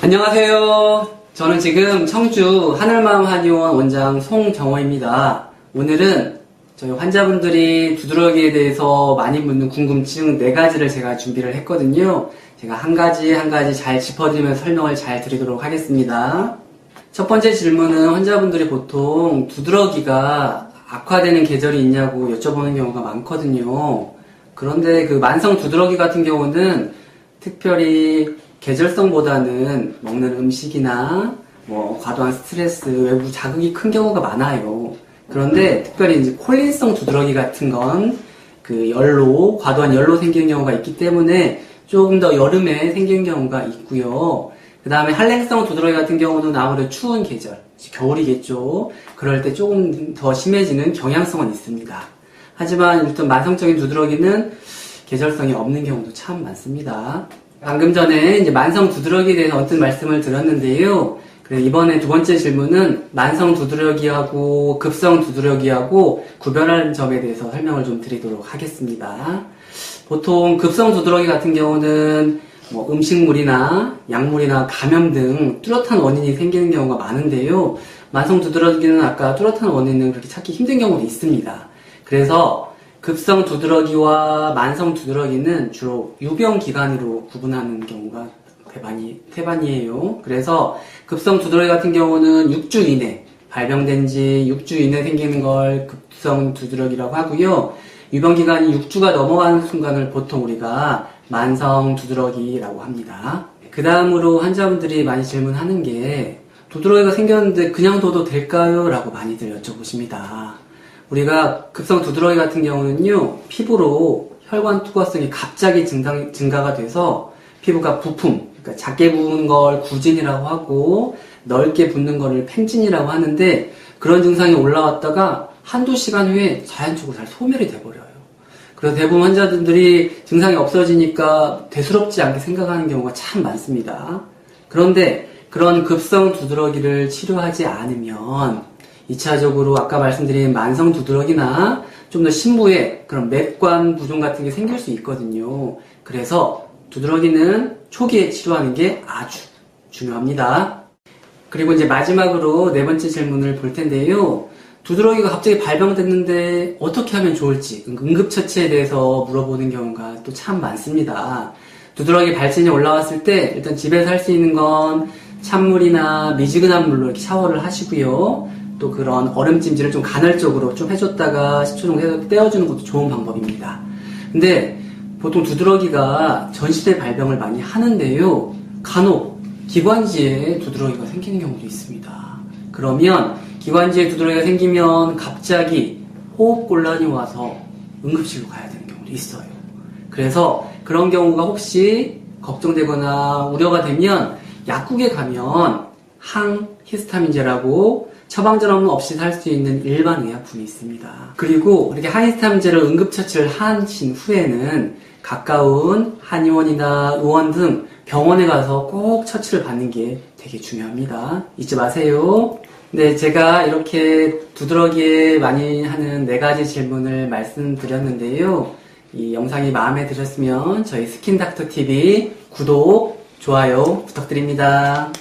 안녕하세요. 저는 지금 청주 하늘마음 한의원 원장 송정호입니다. 오늘은 저희 환자분들이 두드러기에 대해서 많이 묻는 궁금증 4가지를 제가 준비를 했거든요. 제가 한 가지 잘 짚어드리면서 설명을 잘 드리도록 하겠습니다. 첫 번째 질문은 환자분들이 보통 두드러기가 악화되는 계절이 있냐고 여쭤보는 경우가 많거든요. 그런데 그 만성 두드러기 같은 경우는 특별히 계절성보다는 먹는 음식이나 과도한 스트레스, 외부 자극이 큰 경우가 많아요. 그런데 특별히 이제 콜린성 두드러기 같은 건 그 과도한 열로 생기는 경우가 있기 때문에 조금 더 여름에 생기는 경우가 있고요. 그 다음에 한랭성 두드러기 같은 경우는 아무래도 추운 계절, 겨울이겠죠. 그럴 때 조금 더 심해지는 경향성은 있습니다. 하지만 일단 만성적인 두드러기는 계절성이 없는 경우도 참 많습니다. 방금 전에 이제 만성 두드러기에 대해서 어떤 말씀을 드렸는데요. 그래서 이번에 두 번째 질문은 만성 두드러기하고 급성 두드러기하고 구별하는 점에 대해서 설명을 좀 드리도록 하겠습니다. 보통 급성 두드러기 같은 경우는 음식물이나 약물이나 감염 등 뚜렷한 원인이 생기는 경우가 많은데요. 만성 두드러기는 아까 뚜렷한 원인은 그렇게 찾기 힘든 경우도 있습니다. 그래서 급성 두드러기와 만성 두드러기는 주로 유병 기간으로 구분하는 경우가 태반이에요. 그래서 급성 두드러기 같은 경우는 6주 이내, 발병된 지 6주 이내 생기는 걸 급성 두드러기라고 하고요. 유병 기간이 6주가 넘어가는 순간을 보통 우리가 만성 두드러기라고 합니다. 그 다음으로 환자분들이 많이 질문하는 게 두드러기가 생겼는데 그냥 둬도 될까요? 라고 많이들 여쭤보십니다. 우리가 급성 두드러기 같은 경우는요, 피부로 혈관 투과성이 갑자기 증가가 돼서 피부가 부품, 그러니까 작게 부은 걸 구진이라고 하고 넓게 붓는 거를 팽진이라고 하는데 그런 증상이 올라왔다가 한두 시간 후에 자연적으로 잘 소멸이 돼버려요. 그래서 대부분 환자분들이 증상이 없어지니까 대수롭지 않게 생각하는 경우가 참 많습니다. 그런데 그런 급성 두드러기를 치료하지 않으면 2차적으로 아까 말씀드린 만성 두드러기나 좀 더 심부에 그런 맥관 부종 같은 게 생길 수 있거든요. 그래서 두드러기는 초기에 치료하는 게 아주 중요합니다. 그리고 이제 마지막으로 4번째 질문을 볼 텐데요. 두드러기가 갑자기 발병됐는데 어떻게 하면 좋을지 응급처치에 대해서 물어보는 경우가 또 참 많습니다. 두드러기 발진이 올라왔을 때 일단 집에서 할 수 있는 건 찬물이나 미지근한 물로 이렇게 샤워를 하시고요. 또 그런 얼음찜질을 좀 간헐적으로 좀 해줬다가 10초 정도 해서 떼어주는 것도 좋은 방법입니다. 근데 보통 두드러기가 전신에 발병을 많이 하는데요. 간혹 기관지에 두드러기가 생기는 경우도 있습니다. 그러면 기관지에 두드러기가 생기면 갑자기 호흡곤란이 와서 응급실로 가야 되는 경우도 있어요. 그래서 그런 경우가 혹시 걱정되거나 우려가 되면 약국에 가면 항히스타민제라고 처방전 없이 살 수 있는 일반 의약품이 있습니다. 그리고 이렇게 항히스타민제를 응급처치를 하신 후에는 가까운 한의원이나 의원 등 병원에 가서 꼭 처치를 받는 게 되게 중요합니다. 잊지 마세요. 네, 제가 이렇게 두드러기에 많이 하는 4가지 질문을 말씀드렸는데요. 이 영상이 마음에 드셨으면 저희 스킨닥터TV 구독, 좋아요 부탁드립니다.